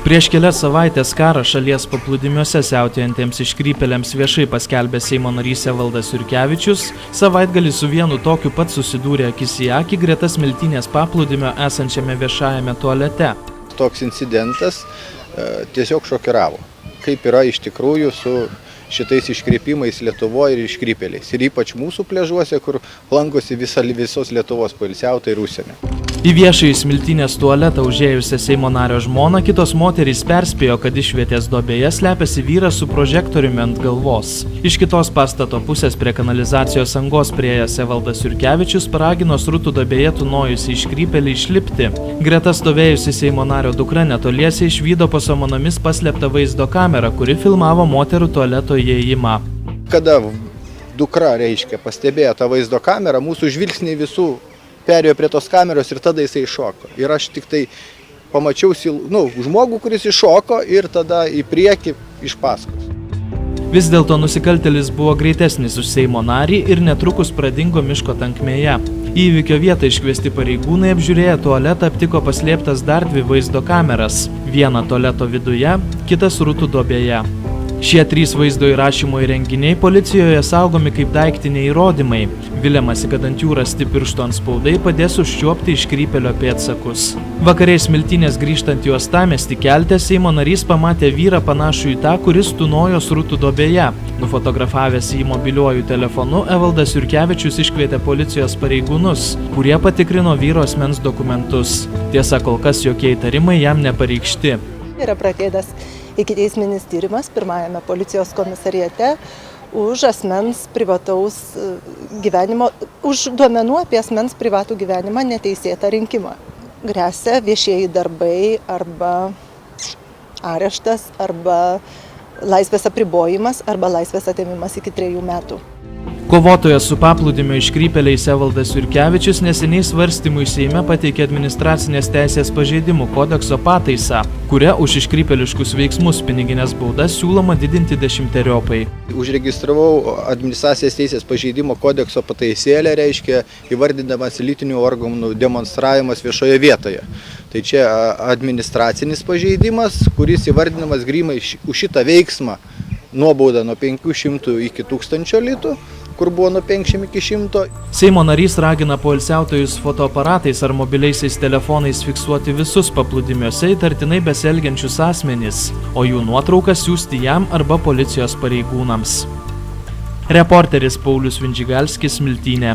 Prieš kelias savaitės karą šalies paplūdimiuose siautėjantiems iškrypėliams viešai paskelbė Seimo narys Evaldas Jurkevičius, savaitgalį su vienu tokiu pat susidūrė akis į akį greta Smiltynės paplūdimio esančiame viešajame tualete. Toks incidentas tiesiog šokiravo, kaip yra iš tikrųjų su šitais iškrypimais Lietuvoje ir iškrypėliais. Ir ypač mūsų pliažuose, kur lankosi visos Lietuvos poilsiautojai ir užsienio. Į viešąjį Smiltynės tualetą užėjusią Seimo nario žmoną kitos moterys perspėjo, kad išvietės duobėje slepiasi vyras su prožektoriumi ant galvos. Iš kitos pastato pusės prie kanalizacijos angos priėjęs Evaldas Jurkevičius paragino srutų duobėje tūnojusį iškrypėlį išlipti. Greta stovėjusi Seimo nario dukra netoliese išvydo po samanomis paslėptą vaizdo kamerą, kuri filmavo moterų tualeto įėjimą. Kada dukra, pastebėjo tą vaizdo kamerą, mūsų žvilgsniai visų perėjo prie tos kameros ir tada jisai iššoko. Ir aš tik tai pamačiau žmogų, kuris iššoko ir tada į priekį iš paskos. Vis dėlto nusikaltėlis buvo greitesnis už Seimo narį ir netrukus pradingo miško tankmėje. Į įvykio vietą iškviesti pareigūnai apžiūrėję tualetą aptiko paslėptas dar 2 vaizdo kameras. Vieną tualeto viduje, kitą srutų duobėje. Šie 3 vaizdo įrašymo įrenginiai policijoje saugomi kaip daiktiniai įrodymai. Viliamasi, kad ant jų rasti piršto antspaudai padės užčiuopti iškrypėlio pėdsakus. Vakariais Smiltynės grįžtant į Uostamiestį kelte Seimo narys pamatė vyrą panašų į tą, kuris tūnojo srutų duobėje. Nufotografavęs jį mobiliuoju telefonu, Evaldas Jurkevičius iškvietė policijos pareigūnus, kurie patikrino vyro asmens dokumentus. Tiesa, kol kas jokie įtarimai jam nepareikšti. Yra pradėtas ikiteisminis tyrimas pirmajame policijos komisariate už asmens privataus gyvenimo, už duomenų apie asmens privatų gyvenimą neteisėtą rinkimą. Gresia viešieji darbai arba areštas, arba laisvės apribojimas, arba laisvės atėmimas iki 3 metų. Kovotojas su paplūdimio iškrypėliais Evaldas Jurkevičius neseniai svarstymui Seime pateikė administracinės teisės pažeidimų kodekso pataisą, kuria už iškrypėliškus veiksmus pinigines baudas siūloma didinti 10-eriopai. Užregistravau administracinės teisės pažeidimo kodekso pataisėlę, įvardindamas lytinių organų demonstravimas viešoje vietoje. Tai čia administracinis pažeidimas, kuris įvardinamas grynai už šitą veiksmą nuobauda nuo 500 iki 1000 litų, kur buvo nuo 50 iki 100. Seimo narys ragina poilsiautojus fotoaparatais ar mobiliaisiais telefonais fiksuoti visus paplūdimiuose įtartinai besielgiančius asmenys, o jų nuotraukas siųsti jam arba policijos pareigūnams. Reporteris Paulius Vindžigalskis, Smiltynė.